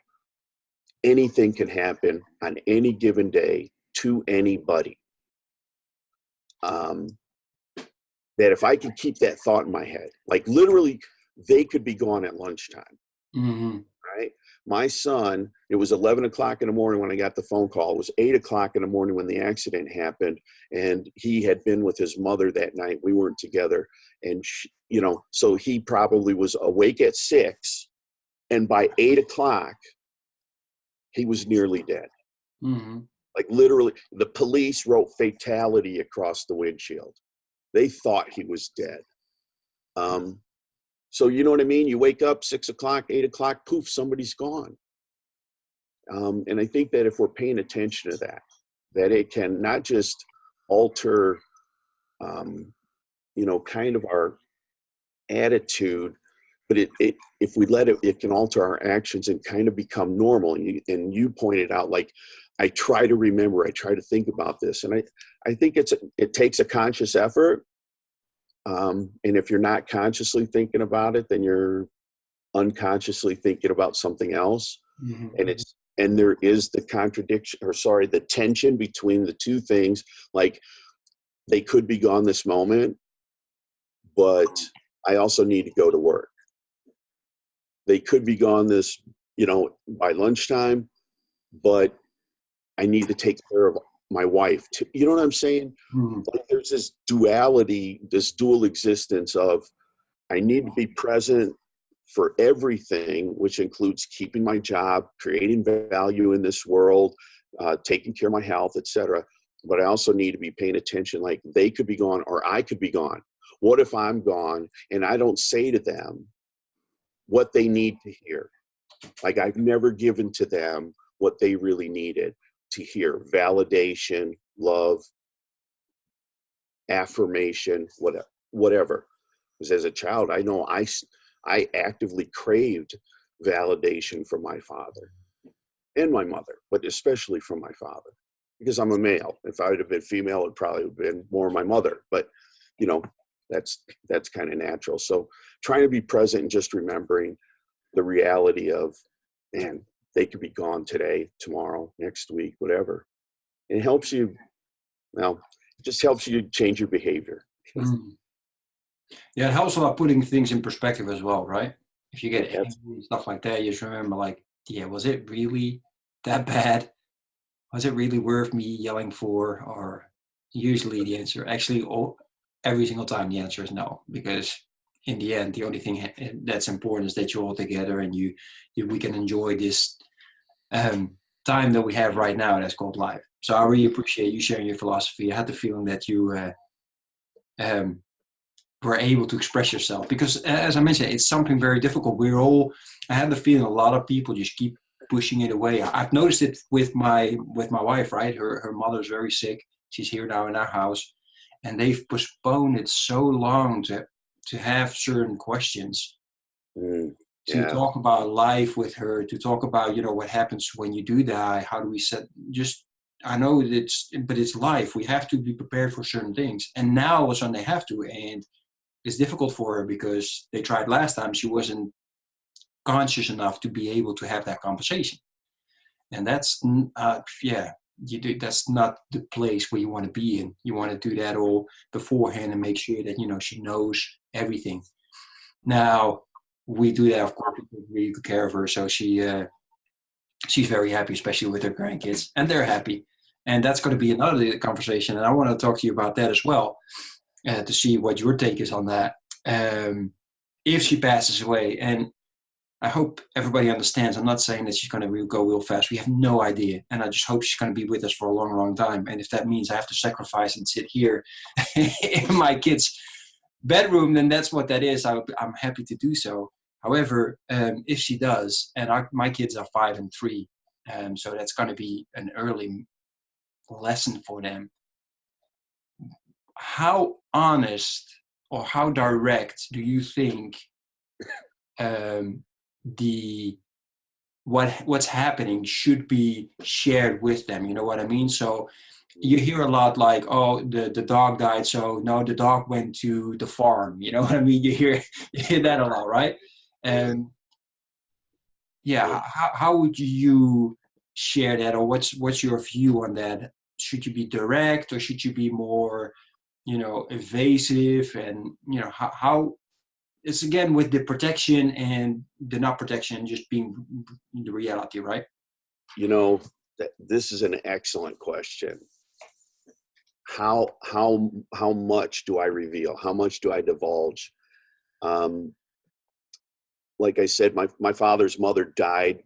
anything can happen on any given day to anybody. That if I could keep that thought in my head, like literally they could be gone at lunchtime, Mm-hmm. right? My son, it was 11 o'clock in the morning when I got the phone call. It was 8 o'clock in the morning when the accident happened. And he had been with his mother that night. We weren't together. And, so he probably was awake at 6. And by 8 o'clock, he was nearly dead. Mm-hmm. Like, literally, the police wrote fatality across the windshield. They thought he was dead. So you know what I mean? You wake up 6 o'clock, 8 o'clock, poof, somebody's gone. And I think that if we're paying attention to that it can not just alter, kind of our attitude, but if we let it, it can alter our actions and kind of become normal. And you pointed out, like, I try to remember, I try to think about this. And I think it takes a conscious effort. And if you're not consciously thinking about it, then you're unconsciously thinking about something else. Mm-hmm. And there is the tension between the two things. Like, they could be gone this moment, but I also need to go to work. They could be gone by lunchtime, but I need to take care of my wife too. You know what I'm saying? Mm-hmm. Like, there's this duality, this dual existence of, I need to be present for everything, which includes keeping my job, creating value in this world, taking care of my health, etc. But I also need to be paying attention, like, they could be gone or I could be gone. What if I'm gone and I don't say to them what they need to hear? Like, I've never given to them what they really needed to hear: validation, love, affirmation, whatever. Because as a child, I know I actively craved validation from my father and my mother, but especially from my father, because I'm a male. If I would have been female, it probably would have been more my mother. But that's kind of natural. So trying to be present and just remembering the reality of, man, they could be gone today, tomorrow, next week, whatever. It helps you. Well, it just helps you change your behavior. Mm-hmm. Yeah, it helps a lot putting things in perspective as well, right? If you get angry and stuff like that, you just remember, like, yeah, was it really that bad? Was it really worth me yelling for? Or usually the answer, actually, every single time the answer is no, because in the end, the only thing that's important is that you're all together and we can enjoy this time that we have right now that's called life. So I really appreciate you sharing your philosophy. I had the feeling that you were able to express yourself, because as I mentioned, it's something very difficult. I have the feeling a lot of people just keep pushing it away. I've noticed it with my wife, right? Her mother's very sick. She's here now in our house, and they've postponed it so long to have certain questions, to Yeah. talk about life with her, to talk about, what happens when you do die. How do we I know but it's life. We have to be prepared for certain things. And now all of a sudden they have to. And it's difficult for her because they tried last time. She wasn't conscious enough to be able to have that conversation. And that's, that's not the place where you want to be in. You want to do that all beforehand and make sure that, she knows everything. Now, we do that, of course, because we take care of her. So she's very happy, especially with her grandkids, and they're happy. And that's going to be another conversation. And I want to talk to you about that as well, to see what your take is on that. If she passes away, and I hope everybody understands, I'm not saying that she's going to go real fast. We have no idea. And I just hope she's going to be with us for a long, long time. And if that means I have to sacrifice and sit here in my kids' bedroom, then that's what that is. I'm happy to do so. However, if she does, and my kids are 5 and 3, so that's going to be an early lesson for them. How honest or how direct do you think what's happening should be shared with them? You know what I mean? So you hear a lot like, oh, the dog died, so no, the dog went to the farm. You know what I mean? You hear that a lot, right? How would you share that, or what's your view on that? Should you be direct, or should you be more, evasive? And how it's again with the protection and the not protection just being the reality, right? This is an excellent question. How much do I reveal? How much do I divulge? Like I said, my father's mother died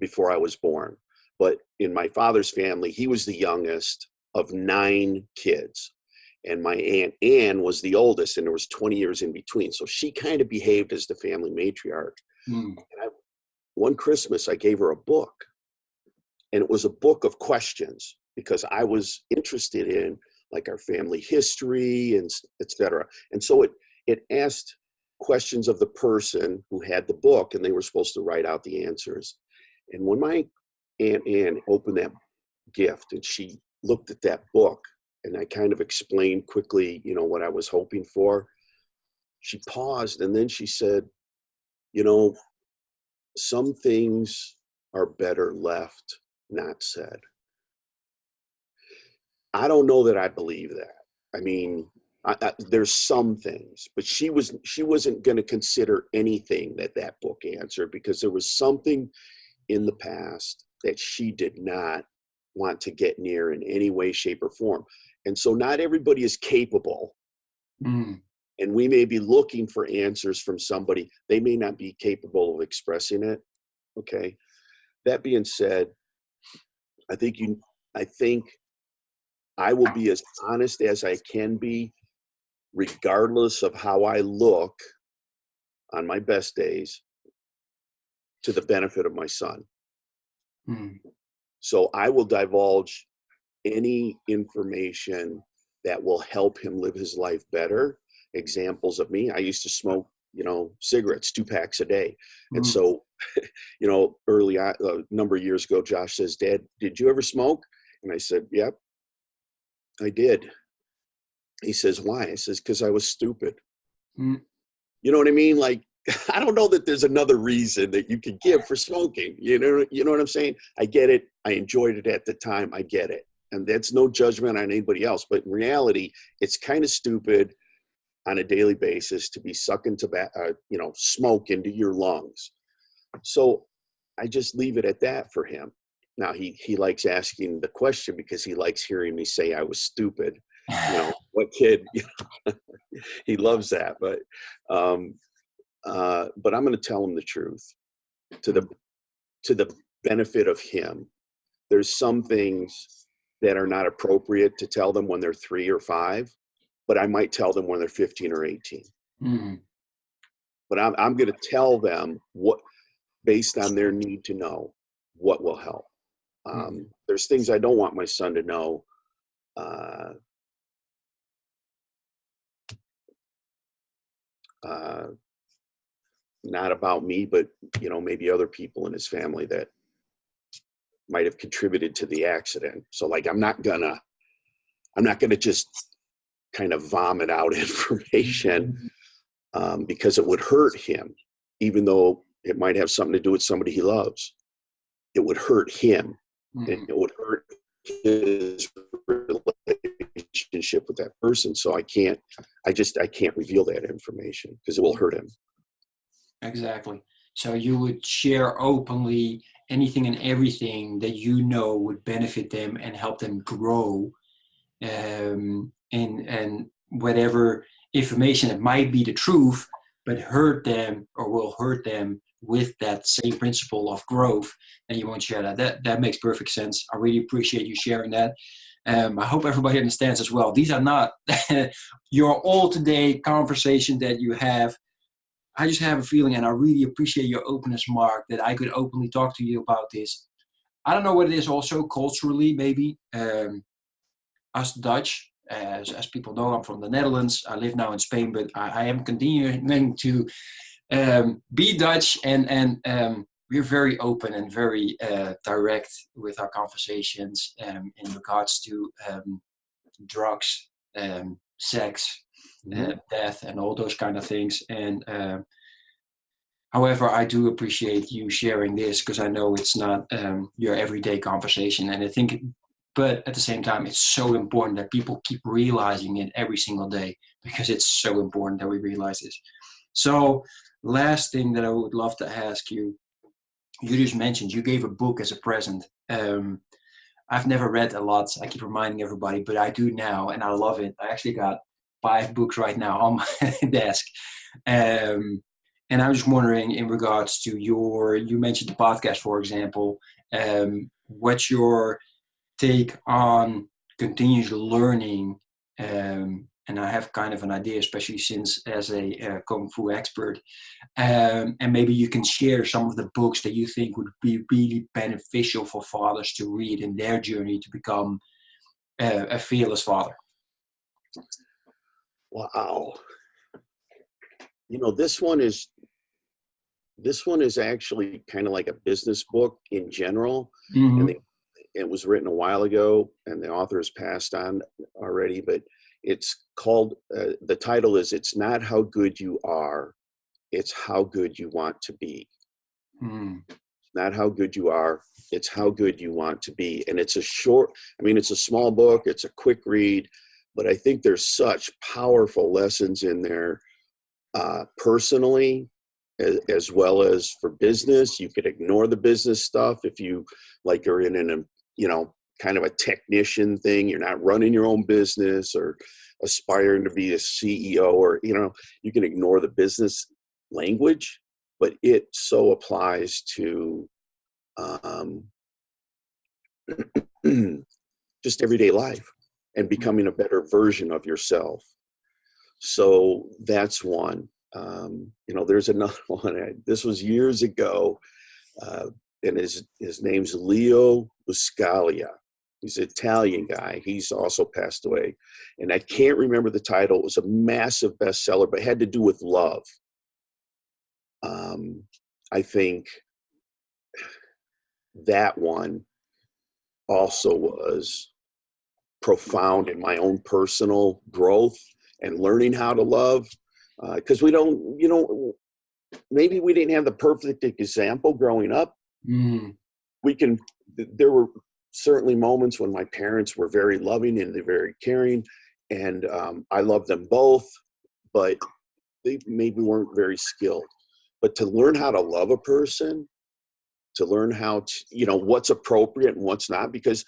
before I was born. But in my father's family, he was the youngest of 9 kids. And my Aunt Anne was the oldest, and there was 20 years in between. So she kind of behaved as the family matriarch. And one Christmas, I gave her a book. And it was a book of questions, because I was interested in like our family history and et cetera. And so it asked questions of the person who had the book, and they were supposed to write out the answers. And when my Aunt Anne opened that gift and she looked at that book, and I kind of explained quickly, what I was hoping for, she paused, and then she said, some things are better left not said. I don't know that I believe that. I mean, there's some things, but she wasn't going to consider anything that book answered, because there was something in the past that she did not want to get near in any way, shape, or form. And so not everybody is capable. And we may be looking for answers from somebody. They may not be capable of expressing it. Okay. That being said, I think I will be as honest as I can be, regardless of how I look on my best days, to the benefit of my son. So I will divulge any information that will help him live his life better. Examples of me, I used to smoke, cigarettes, 2 packs a day. And so, early on, a number of years ago, Josh says, "Dad, did you ever smoke?" And I said, "Yep, I did." He says, "Why?" I says, "Because I was stupid." You know what I mean? Like, I don't know that there's another reason that you could give for smoking. You know what I'm saying? I get it. I enjoyed it at the time. I get it. And that's no judgment on anybody else. But in reality, it's kind of stupid on a daily basis to be sucking smoke into your lungs. So I just leave it at that for him. Now he likes asking the question because he likes hearing me say I was stupid. what kid, he loves that, but I'm going to tell him the truth to the benefit of him. There's some things that are not appropriate to tell them when they're 3 or 5, but I might tell them when they're 15 or 18. Mm-hmm. But I'm going to tell them what, based on their need to know, what will help. There's things I don't want my son to know. Not about me, but maybe other people in his family that might have contributed to the accident. So like, I'm not gonna just kind of vomit out information because it would hurt him, even though it might have something to do with somebody he loves. It would hurt him, and it would hurt his relationship with that person. So I can't reveal that information because it will hurt him. Exactly. So you would share openly anything and everything that would benefit them and help them grow, and whatever information that might be the truth, but hurt them or will hurt them with that same principle of growth, and you won't share that. That makes perfect sense. I really appreciate you sharing that. I hope everybody understands as well. These are not your all-today conversation that you have. I just have a feeling, and I really appreciate your openness, Mark, that I could openly talk to you about this. I don't know what it is also culturally, maybe. Us Dutch, as people know, I'm from the Netherlands. I live now in Spain, but I am continuing to be Dutch, and we're very open and very direct with our conversations in regards to drugs, sex, death, and all those kind of things. And however, I do appreciate you sharing this because I know it's not your everyday conversation, and I think, but at the same time, it's so important that people keep realizing it every single day, because it's so important that we realize this. So, last thing that I would love to ask you, you just mentioned you gave a book as a present. I've never read a lot. I keep reminding everybody, but I do now, and I love it. I actually got 5 books right now on my desk. And I was just wondering, in regards to you mentioned the podcast, for example, what's your take on continuous learning? And I have kind of an idea, especially since as a Kung Fu expert. And maybe you can share some of the books that you think would be really beneficial for fathers to read in their journey to become a fearless father. Wow. This one is actually kind of like a business book in general. Mm-hmm. And it was written a while ago, and the author has passed on already, but it's called, the title is, It's Not How Good You Are, It's How Good You Want to Be. It's not how good you are, it's how good you want to be. And it's it's a small book, it's a quick read, but I think there's such powerful lessons in there, personally, as well as for business. You could ignore the business stuff if you are in kind of a technician thing. You're not running your own business or aspiring to be a CEO, or, you can ignore the business language, but it so applies to just everyday life and becoming a better version of yourself. So that's one. There's another one. This was years ago, and his name's Leo Buscaglia. He's an Italian guy. He's also passed away. And I can't remember the title. It was a massive bestseller, but it had to do with love. I think that one also was profound in my own personal growth and learning how to love. Because maybe we didn't have the perfect example growing up. There were certainly moments when my parents were very loving and they're very caring, and I loved them both, but they maybe weren't very skilled. But to learn how to love a person, to learn how to, what's appropriate and what's not, because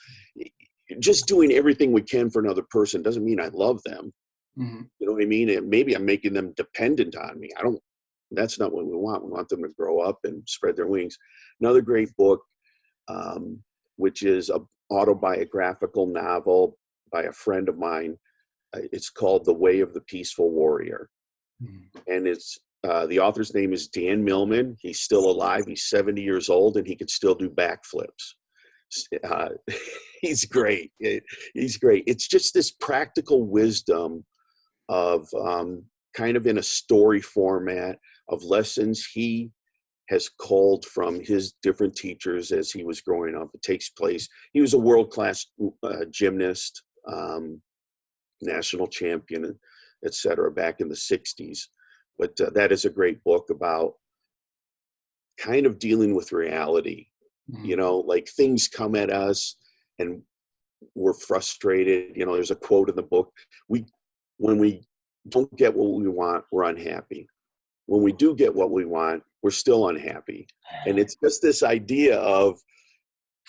just doing everything we can for another person doesn't mean I love them. Mm-hmm. You know what I mean? And maybe I'm making them dependent on me. That's not what we want. We want them to grow up and spread their wings. Another great book, which is an autobiographical novel by a friend of mine. It's called The Way of the Peaceful Warrior. Mm-hmm. And it's the author's name is Dan Millman. He's still alive. He's 70 years old, and he can still do backflips. He's great. He's great. It's just this practical wisdom of kind of in a story format of lessons he has culled from his different teachers as he was growing up. It takes place. He was a world-class gymnast, national champion, etc. back in the 60s. But that is a great book about kind of dealing with reality. Mm-hmm. You know, like things come at us and we're frustrated. You know, there's a quote in the book. When we don't get what we want, we're unhappy. When we do get what we want, we're still unhappy. And it's just this idea of,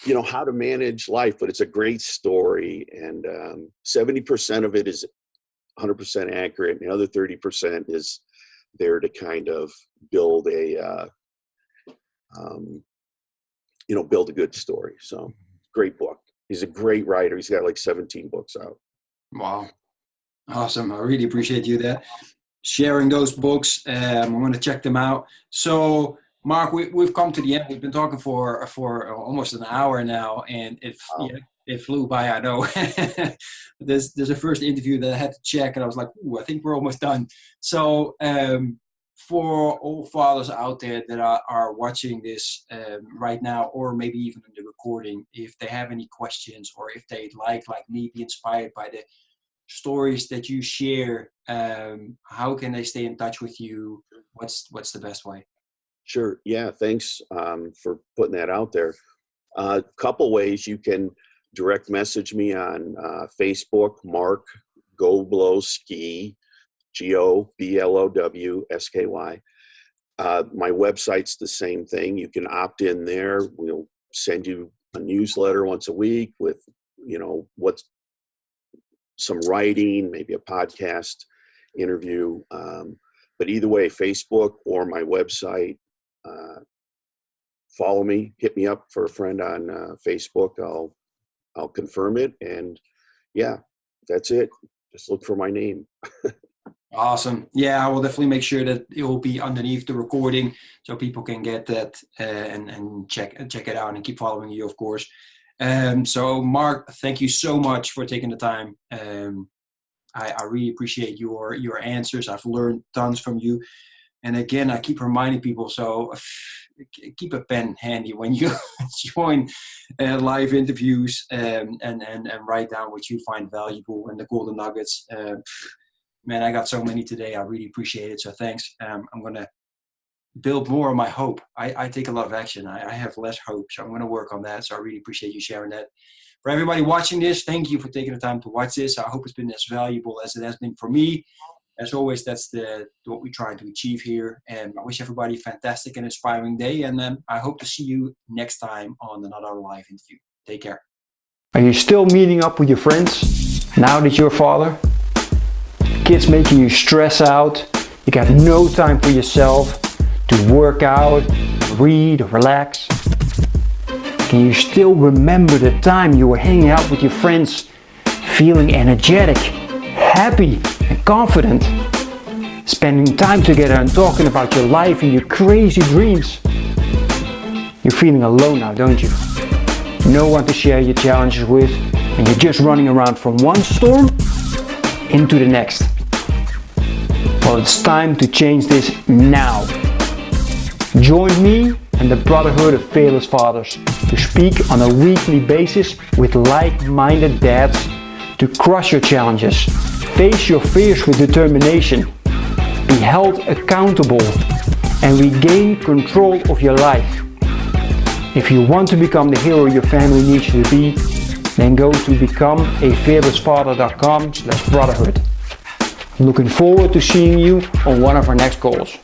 you know, how to manage life, but it's a great story. And 70% of it is 100% accurate. And the other 30% is there to kind of build a, build a good story. So great book. He's a great writer. He's got like 17 books out. Wow. Awesome. I really appreciate you there sharing those books. I'm going to check them out. So Mark, we've come to the end. We've been talking for almost an hour now, and it flew by, I know. There's a first interview that I had to check, and I was like, ooh, I think we're almost done. So for all fathers out there that are watching this right now, or maybe even in the recording, if they have any questions, or if they'd like me, be inspired by the stories that you share, how can they stay in touch with you? What's the best way? Sure. Yeah. Thanks for putting that out there. A couple ways. You can direct message me on Facebook, Mark Goblowsky, Goblowsky. My website's the same thing. You can opt in there. We'll send you a newsletter once a week with, what's some writing, maybe a podcast interview. But either way, Facebook or my website, follow me, hit me up for a friend on Facebook. I'll confirm it. And yeah, that's it. Just look for my name. Awesome. Yeah, I will definitely make sure that it will be underneath the recording so people can get that and check it out and keep following you, of course. So Mark, thank you so much for taking the time. I really appreciate your answers. I've learned tons from you. And again, I keep reminding people, so keep a pen handy when you join live interviews and write down what you find valuable and the golden nuggets. Man, I got so many today. I really appreciate it. So thanks. I'm going to build more on my hope. I take a lot of action. I have less hope. So I'm going to work on that. So I really appreciate you sharing that. For everybody watching this, thank you for taking the time to watch this. I hope it's been as valuable as it has been for me. As always, that's what we're trying to achieve here. And I wish everybody a fantastic and inspiring day. And then I hope to see you next time on another live interview. Take care. Are you still meeting up with your friends now that you're a father? Kids making you stress out. You got no time for yourself to work out, read, or relax. Can you still remember the time you were hanging out with your friends, feeling energetic, happy, and confident? Spending time together and talking about your life and your crazy dreams. You're feeling alone now, don't you? No one to share your challenges with, and you're just running around from one storm into the next. Well, it's time to change this now. Join me and the Brotherhood of Fearless Fathers to speak on a weekly basis with like-minded dads to crush your challenges, face your fears with determination, be held accountable, and regain control of your life. If you want to become the hero your family needs you to be, then go to becomeafearlessfather.com/brotherhood. I'm looking forward to seeing you on one of our next calls.